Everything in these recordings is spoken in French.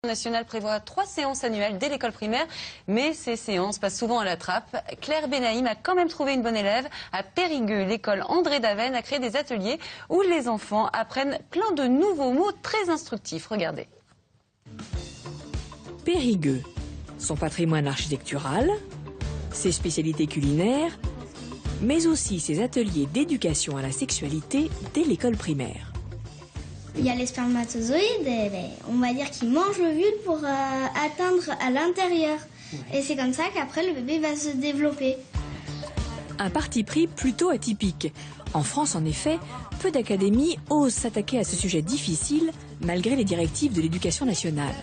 National prévoit 3 séances annuelles dès l'école primaire, mais ces séances passent souvent à la trappe. Claire Benaïm a quand même trouvé une bonne élève. À Périgueux, l'école André Daven a créé des ateliers où les enfants apprennent plein de nouveaux mots très instructifs. Regardez. Périgueux, son patrimoine architectural, ses spécialités culinaires, mais aussi ses ateliers d'éducation à la sexualité dès l'école primaire. Il y a les spermatozoïdes, on va dire qu'ils mangent l'ovule pour atteindre à l'intérieur. Et c'est comme ça qu'après le bébé va se développer. Un parti pris plutôt atypique. En France, en effet, peu d'académies osent s'attaquer à ce sujet difficile, malgré les directives de l'éducation nationale.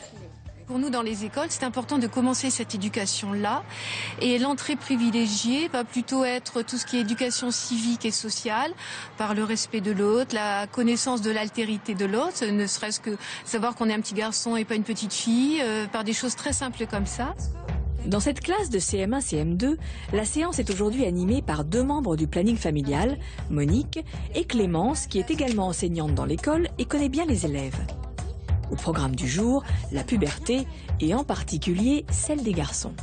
Pour nous, dans les écoles, c'est important de commencer cette éducation-là. Et l'entrée privilégiée va plutôt être tout ce qui est éducation civique et sociale, par le respect de l'autre, la connaissance de l'altérité de l'autre, ne serait-ce que savoir qu'on est un petit garçon et pas une petite fille, par des choses très simples comme ça. Dans cette classe de CM1, CM2, la séance est aujourd'hui animée par 2 membres du planning familial, Monique et Clémence, qui est également enseignante dans l'école et connaît bien les élèves. Au programme du jour, la puberté et en particulier celle des garçons.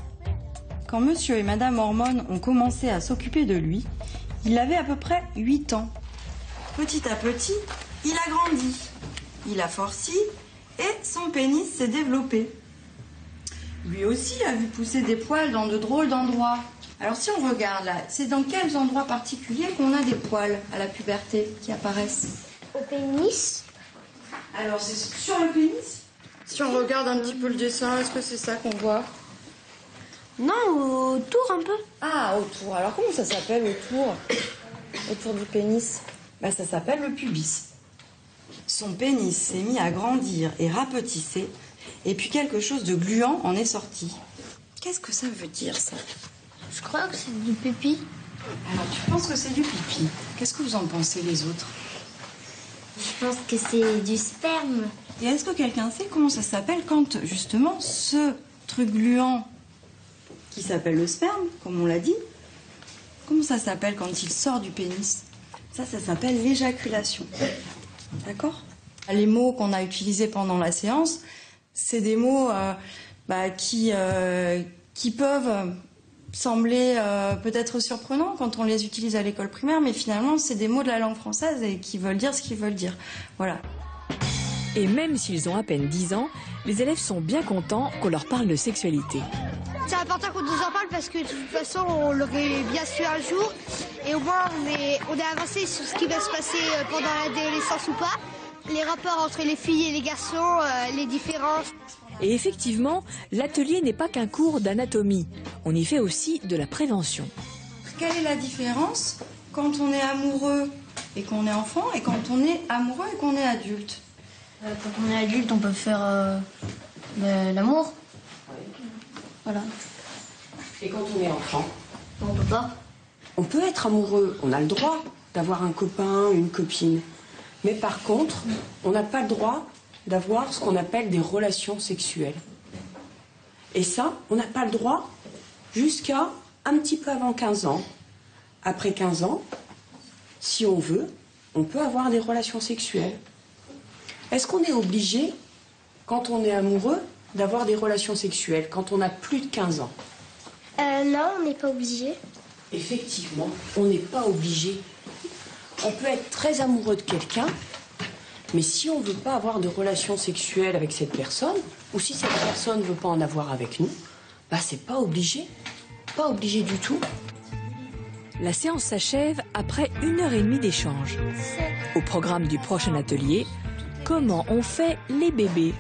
Quand monsieur et madame Hormone ont commencé à s'occuper de lui, il avait à peu près 8 ans. Petit à petit, il a grandi, il a forci et son pénis s'est développé. Lui aussi a vu pousser des poils dans de drôles d'endroits. Alors si on regarde là, c'est dans quels endroits particuliers qu'on a des poils à la puberté qui apparaissent? Au pénis. Alors c'est sur le pénis? Si on regarde un petit peu le dessin, est-ce que c'est ça qu'on voit? Non, autour un peu. Ah, autour. Alors comment ça s'appelle autour? Autour du pénis? Bah, ça s'appelle le pubis. Son pénis s'est mis à grandir et rapetisser, et puis quelque chose de gluant en est sorti. Qu'est-ce que ça veut dire, ça? Je crois que c'est du pipi. Alors tu penses que c'est du pipi. Qu'est-ce que vous en pensez les autres? Je pense que c'est du sperme. Et est-ce que quelqu'un sait comment ça s'appelle quand, justement, ce truc gluant qui s'appelle le sperme, comme on l'a dit, comment ça s'appelle quand il sort du pénis? Ça s'appelle l'éjaculation. D'accord? Les mots qu'on a utilisés pendant la séance, c'est des mots qui peuvent sembler peut-être surprenants quand on les utilise à l'école primaire, mais finalement, c'est des mots de la langue française et qui veulent dire ce qu'ils veulent dire. Voilà. Et même s'ils ont à peine 10 ans, les élèves sont bien contents qu'on leur parle de sexualité. C'est important qu'on nous en parle parce que de toute façon, on l'aurait bien su un jour. Et au moins, on est avancé sur ce qui va se passer pendant l'adolescence ou pas. Les rapports entre les filles et les garçons, les différences. Et effectivement, l'atelier n'est pas qu'un cours d'anatomie. On y fait aussi de la prévention. Quelle est la différence quand on est amoureux et qu'on est enfant et quand on est amoureux et qu'on est adulte? Quand on est adulte, on peut faire l'amour. Voilà. Et quand on est enfant? On peut pas. On peut être amoureux, on a le droit d'avoir un copain, une copine. Mais par contre, on n'a pas le droit d'avoir ce qu'on appelle des relations sexuelles. Et ça, on n'a pas le droit jusqu'à un petit peu avant 15 ans. Après 15 ans, si on veut, on peut avoir des relations sexuelles. Est-ce qu'on est obligé, quand on est amoureux, d'avoir des relations sexuelles, quand on a plus de 15 ans? Non, on n'est pas obligé. Effectivement, on n'est pas obligé. On peut être très amoureux de quelqu'un, mais si on ne veut pas avoir de relations sexuelles avec cette personne, ou si cette personne ne veut pas en avoir avec nous, bah c'est pas obligé. Pas obligé du tout. La séance s'achève après 1h30 d'échange. Au programme du prochain atelier, comment on fait les bébés?